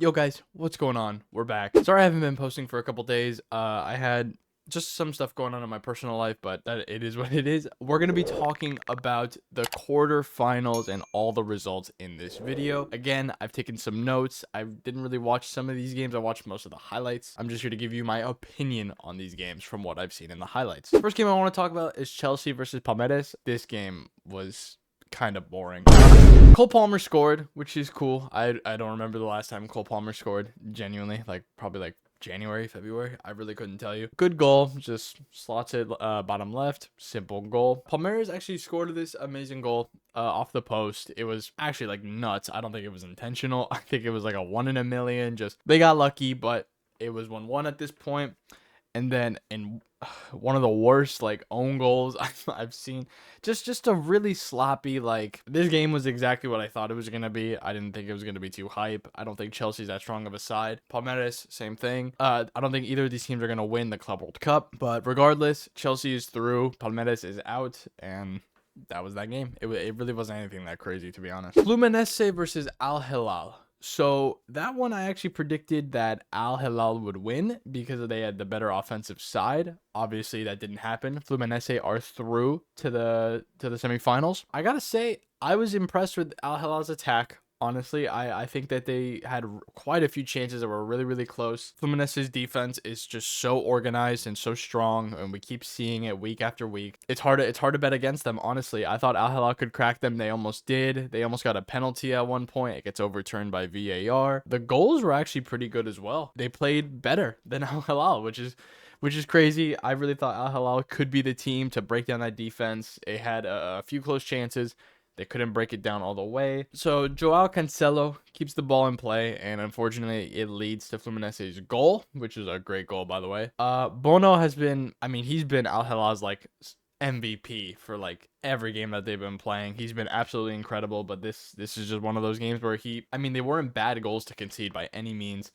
Yo guys, what's going on? We're back. Sorry I haven't been posting for a couple days. I had just some stuff going on in my personal life, but that it is what it is. We're going to be talking about the quarterfinals and all the results in this video. Again, I've taken some notes. I didn't really watch some of these games. I watched most of the highlights. I'm just here to give you my opinion on these games from what I've seen in the highlights. First game I want to talk about is Chelsea versus Palmeiras. This game was kind of boring. Cole Palmer scored, which is cool. I don't remember the last time Cole Palmer scored, genuinely, probably January, February. I really couldn't tell you. Good goal, just slots it bottom left, simple goal. Palmeiras actually scored this amazing goal off the post. It was actually nuts. I don't think it was intentional. I think it was like a 1 in a million. Just they got lucky, but it was 1-1 at this point. And then in one of the worst own goals I've seen, just a really sloppy, this game was exactly what I thought it was gonna be. I didn't think it was gonna be too hype. I don't think Chelsea's that strong of a side. Palmeiras, same thing. I don't think either of these teams are gonna win the Club World Cup, but regardless, Chelsea is through, Palmeiras is out, and that was that game. It really wasn't anything that crazy, to be honest. Fluminense versus Al Hilal. So that one I actually predicted that Al Hilal would win because they had the better offensive side. Obviously that didn't happen. Fluminense are through to the semifinals. I gotta say, I was impressed with Al Hilal's attack. Honestly, I think that they had quite a few chances that were really, really close. Fluminense's defense is just so organized and so strong, and we keep seeing it week after week. It's hard to bet against them, honestly. I thought Al Hilal could crack them. They almost did. They almost got a penalty at one point. It gets overturned by VAR. The goals were actually pretty good as well. They played better than Al Hilal, which is crazy. I really thought Al Hilal could be the team to break down that defense. It had a few close chances. They couldn't break it down all the way. So Joao Cancelo keeps the ball in play, and unfortunately it leads to Fluminense's goal, which is a great goal, by the way. Bono has been, he's been Al Hilal's MVP for every game that they've been playing. He's been absolutely incredible, but this is just one of those games where they weren't bad goals to concede by any means.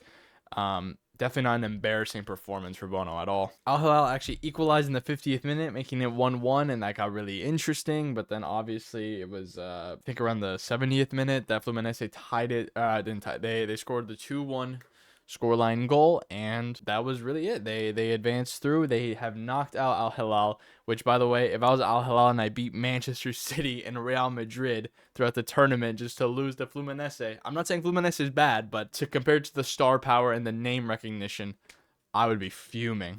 Definitely not an embarrassing performance for Bono at all. Al Hilal actually equalized in the 50th minute, making it 1-1, and that got really interesting. But then obviously it was, I think around the 70th minute that Fluminense tied it. They scored the 2-1 scoreline goal, and that was really it. They advanced through. They have knocked out Al Hilal, which, by the way, if I was Al Hilal and I beat Manchester City and Real Madrid throughout the tournament just to lose to Fluminense, I'm not saying Fluminense is bad, but compared to the star power and the name recognition, I would be fuming.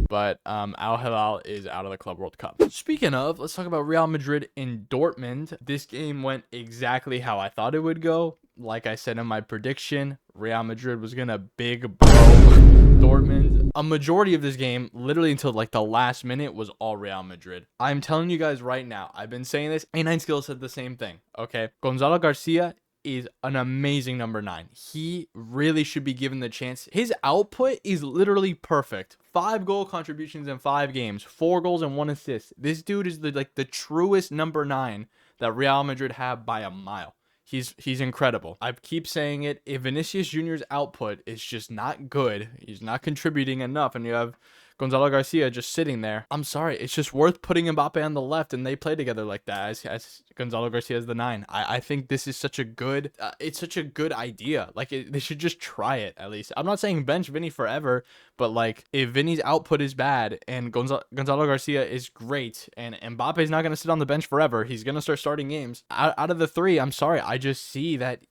But Al Hilal is out of the Club World Cup. Speaking of, let's talk about Real Madrid in Dortmund. This game went exactly how I thought it would go. Like I said in my prediction, Real Madrid was gonna big bro Dortmund. A majority of this game, literally until the last minute, was all Real Madrid. I'm telling you guys right now, I've been saying this. A9 Skills said the same thing. Okay, Gonzalo Garcia is an amazing number 9. He really should be given the chance. His output is literally perfect. 5 goal contributions in 5 games, 4 goals and 1 assist. This dude is the truest number 9 that Real Madrid have by a mile. He's incredible. I keep saying it. If Vinicius Jr.'s output is just not good, he's not contributing enough, and you have Gonzalo Garcia just sitting there, I'm sorry. It's just worth putting Mbappe on the left, and they play together like that as Gonzalo Garcia as the 9. I think this is such a good, it's such a good idea. They should just try it at least. I'm not saying bench Vinny forever, but if Vinny's output is bad and Gonzalo Garcia is great, and Mbappe is not going to sit on the bench forever, he's going to start starting games. Out of the 3, I'm sorry. I just see that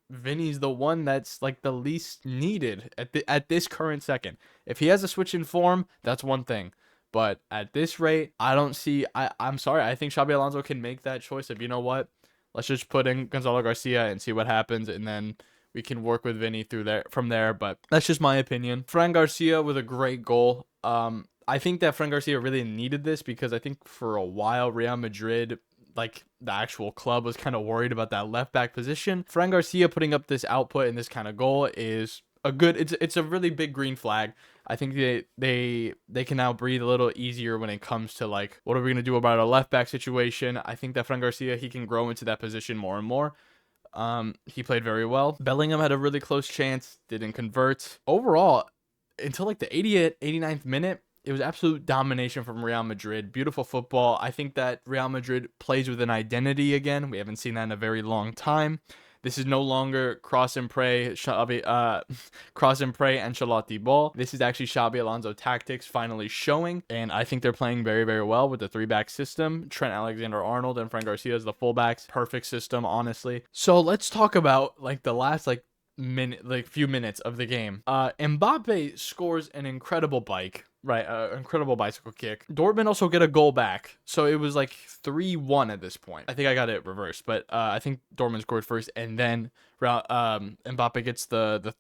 Vinny's the one that's the least needed at this current second. If he has a switch in form, that's one thing. But at this rate, I don't see. I'm sorry. I think Xabi Alonso can make that choice of, you know what, let's just put in Gonzalo Garcia and see what happens, and then we can work with Vinny from there. But that's just my opinion. Fran Garcia with a great goal. I think that Fran Garcia really needed this because I think for a while Real Madrid, the actual club, was kind of worried about that left back position. Fran Garcia putting up this output and this kind of goal is a good, it's a really big green flag. I think they can now breathe a little easier when it comes to what are we going to do about our left back situation. I think that Fran Garcia, he can grow into that position more and more. He played very well. Bellingham had a really close chance, didn't convert. Overall, until the 80th, 89th minute, it was absolute domination from Real Madrid. Beautiful football. I think that Real Madrid plays with an identity again. We haven't seen that in a very long time. This is no longer cross and pray, cross and pray Ancelotti ball. This is actually Xabi Alonso tactics finally showing, and I think they're playing very, very well with the 3-back system. Trent Alexander-Arnold and Fran Garcia as the fullbacks. Perfect system, honestly. So let's talk about like the last few minutes of the game. Mbappe scores an incredible incredible bicycle kick. Dortmund also get a goal back, so it was like 3-1 at this point. I think I got it reversed, but I think Dortmund scored first, and then Mbappe gets the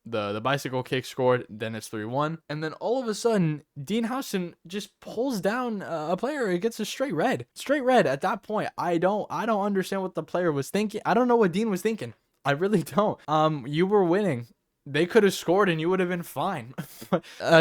bicycle kick scored. Then it's 3-1, and then all of a sudden Dean Housen just pulls down a player. It gets a straight red. At that point, I don't understand what the player was thinking. I don't know what Dean was thinking. I really don't. You were winning. They could have scored and you would have been fine.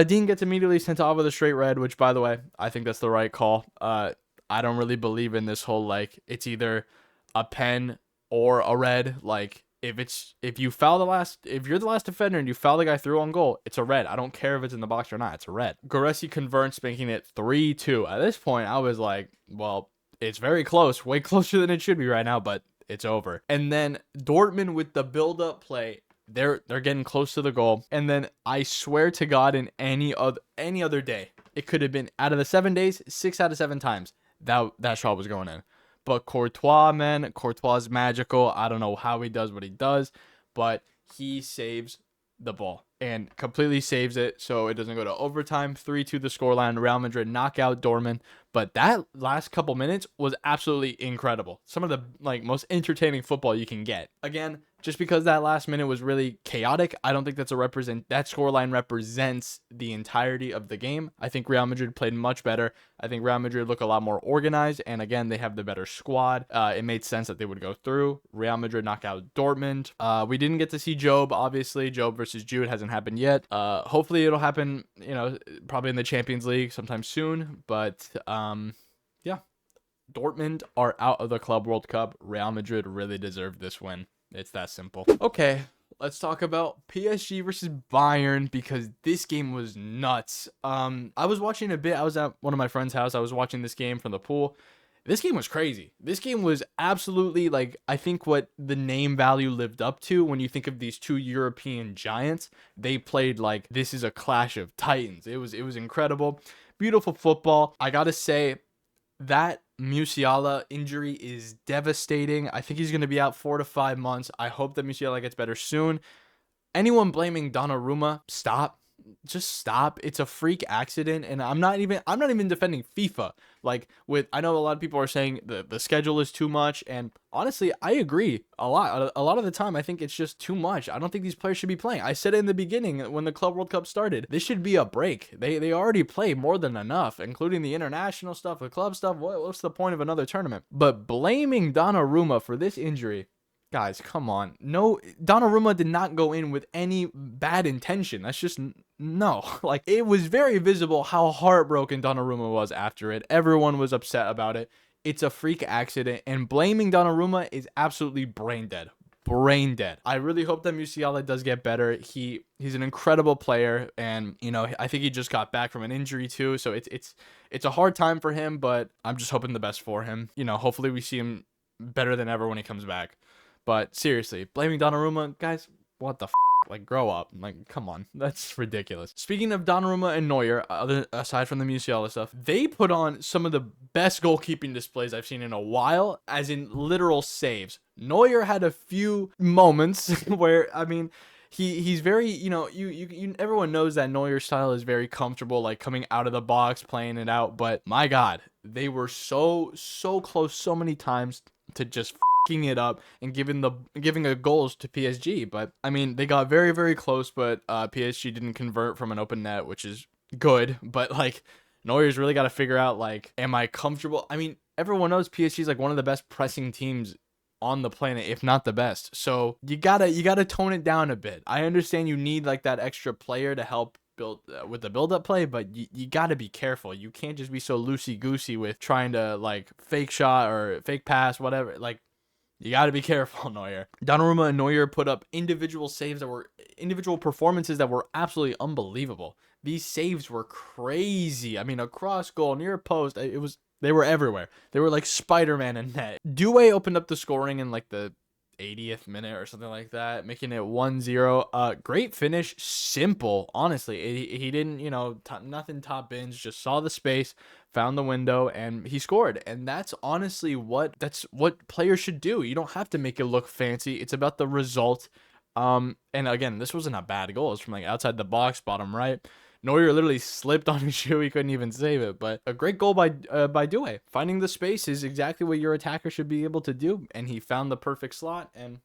Dean gets immediately sent off with a straight red, which, by the way, I think that's the right call. I don't really believe in this whole, like, it's either a pen or a red. Like, if you're the last defender and you foul the guy through on goal, it's a red. I don't care if it's in the box or not. It's a red. Goretzka converts, making it 3-2. At this point, I was like, well, it's very close. Way closer than it should be right now, but it's over. And then Dortmund with the build-up play, they're getting close to the goal. And then I swear to God, in any other day, it could have been out of the 7 days, 6 out of 7 times that shot was going in. But Courtois is magical. I don't know how he does what he does, but he saves the ball and completely saves it, so it doesn't go to overtime. 3-2 the scoreline. Real Madrid knock out Dortmund. But that last couple minutes was absolutely incredible. Some of the most entertaining football you can get. Again, just because that last minute was really chaotic, I don't think that scoreline represents the entirety of the game. I think Real Madrid played much better. I think Real Madrid look a lot more organized, and again, they have the better squad. It made sense that they would go through. Real Madrid knock out Dortmund. We didn't get to see Job, obviously. Job versus Jude hasn't happened yet. Hopefully it'll happen, probably in the Champions League sometime soon. But yeah, Dortmund are out of the Club World Cup. Real Madrid really deserved this win. It's that simple. Okay, let's talk about PSG versus Bayern, because this game was nuts. I was watching a bit. I was at one of my friend's house. I was watching this game from the pool. This game was crazy. This game was absolutely, I think what the name value lived up to when you think of these two European giants. They played like this is a clash of titans. It was incredible. Beautiful football. I gotta say, that Musiala injury is devastating. I think he's going to be out 4 to 5 months. I hope that Musiala gets better soon. Anyone blaming Donnarumma, stop. Just stop. It's a freak accident, and I'm not even defending FIFA. I know a lot of people are saying the schedule is too much, and honestly, I agree a lot. A lot of the time, I think it's just too much. I don't think these players should be playing. I said it in the beginning when the Club World Cup started. This should be a break. They already play more than enough, including the international stuff, the club stuff. What's the point of another tournament? But blaming Donnarumma for this injury, guys, come on. No, Donnarumma did not go in with any bad intention. That's just no. It was very visible how heartbroken Donnarumma was after it. Everyone was upset about it. It's a freak accident, and blaming Donnarumma is absolutely brain dead. Brain dead. I really hope that Musiala does get better. He's an incredible player, and I think he just got back from an injury too. So it's a hard time for him, but I'm just hoping the best for him. Hopefully we see him better than ever when he comes back. But seriously, blaming Donnarumma, guys, what the f***? Grow up. Come on. That's ridiculous. Speaking of Donnarumma and Neuer, aside from the Musiala stuff, they put on some of the best goalkeeping displays I've seen in a while, as in literal saves. Neuer had a few moments where, he's very, everyone knows that Neuer's style is very comfortable, coming out of the box, playing it out. But my God, they were so close so many times to just f***ing it up and giving a goals to PSG. But they got very, very close, but PSG didn't convert from an open net, which is good. But Neuer's really got to figure out, am I comfortable? Everyone knows PSG is one of the best pressing teams on the planet, if not the best. So you gotta tone it down a bit. I understand you need that extra player to help build with the build-up play, but you gotta be careful. You can't just be so loosey-goosey with trying to fake shot or fake pass, whatever. You got to be careful, Neuer. Donnarumma and Neuer put up individual performances that were absolutely unbelievable. These saves were crazy. A cross goal, near post, they were everywhere. They were like Spider-Man in net. Doué opened up the scoring in the 80th minute or something like that, making it 1-0. Great finish, simple, honestly. He didn't, you know, nothing top bins, just saw the space, found the window, and he scored. And that's honestly what players should do. You don't have to make it look fancy. It's about the result. And again, this wasn't a bad goal. It's from like outside the box, bottom right. Neuer literally slipped on his shoe. He couldn't even save it. But a great goal by Doué. Finding the space is exactly what your attacker should be able to do. And he found the perfect slot, and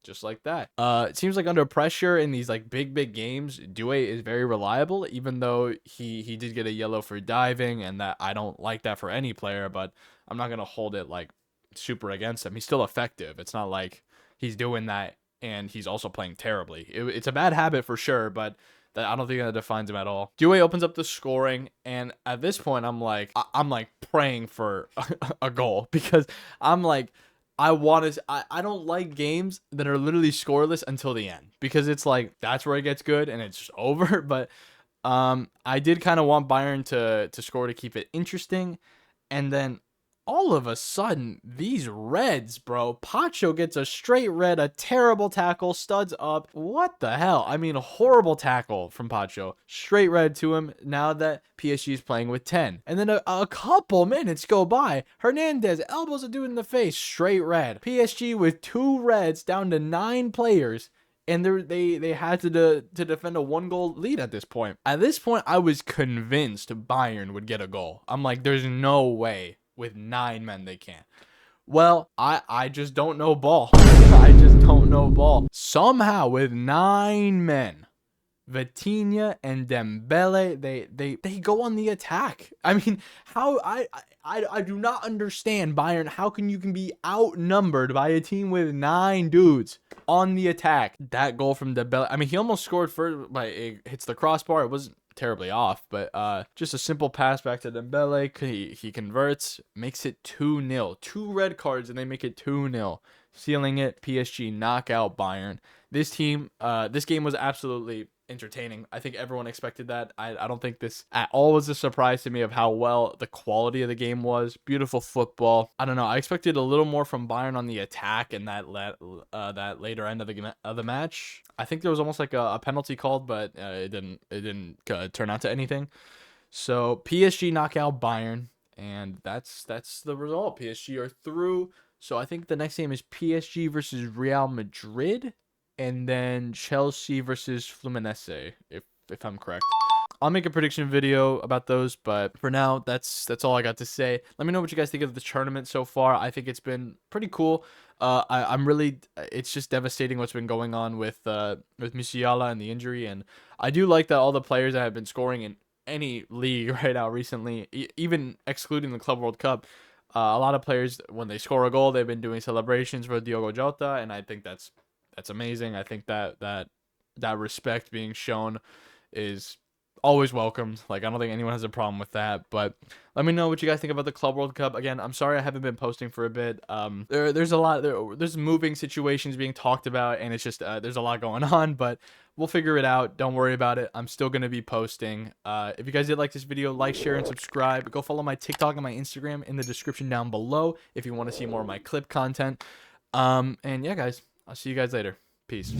just like that. It seems like under pressure in these like big games, Doué is very reliable, even though he did get a yellow for diving, and that I don't like that for any player, but I'm not going to hold it like super against him. He's still effective. It's not like he's doing that and he's also playing terribly. It's a bad habit for sure, but I don't think that defines him at all. Doué opens up the scoring, and at this point, I'm like praying for a goal, because I'm like, I don't like games that are literally scoreless until the end, because it's like that's where it gets good and it's just over. But I did kind of want Bayern to score to keep it interesting, and then all of a sudden, these reds, bro. Pacho gets a straight red, a terrible tackle, studs up. What the hell? I mean, a horrible tackle from Pacho. Straight red to him now that PSG is playing with 10. And then a couple minutes go by. Hernandez elbows a dude in the face. Straight red. PSG with 2 reds down to 9 players. And they had to defend a 1-goal lead at this point. At this point, I was convinced Bayern would get a goal. I'm like, there's no way. With 9 men, they can't. Well, I just don't know ball. I just don't know ball. Somehow, with 9 men, Vitinha and Dembele, they go on the attack. I mean, how I do not understand Bayern. How can you be outnumbered by a team with 9 dudes on the attack? That goal from Dembele. I mean, he almost scored first, but it hits the crossbar. It wasn't terribly off, but just a simple pass back to Dembele. He converts, makes it 2-0. 2 red cards, and they make it 2-0, sealing it. PSG knock out Bayern. This team, this game was absolutely entertaining. I think everyone expected that. I don't think this at all was a surprise to me of how well the quality of the game was. Beautiful football. I don't know. I expected a little more from Bayern on the attack in that later end of the match. I think there was almost like a penalty called, but it didn't turn out to anything. So PSG knock out Bayern, and that's the result. PSG are through. So I think the next game is PSG versus Real Madrid, and then Chelsea versus Fluminense, if I'm correct. I'll make a prediction video about those, but for now, that's all I got to say. Let me know what you guys think of the tournament so far. I think it's been pretty cool. I'm really, it's just devastating what's been going on with Musiala and the injury, and I do like that all the players that have been scoring in any league right now recently, even excluding the Club World Cup, a lot of players, when they score a goal, they've been doing celebrations for Diogo Jota, and I think that's amazing. I think that respect being shown is always welcomed. Like, I don't think anyone has a problem with that. But let me know what you guys think about the Club World Cup. Again, I'm sorry I haven't been posting for a bit. There's a lot. There's moving situations being talked about, and it's just there's a lot going on. But we'll figure it out. Don't worry about it. I'm still gonna be posting. If you guys did like this video, like, share, and subscribe. Go follow my TikTok and my Instagram in the description down below if you want to see more of my clip content. And yeah, guys, I'll see you guys later. Peace.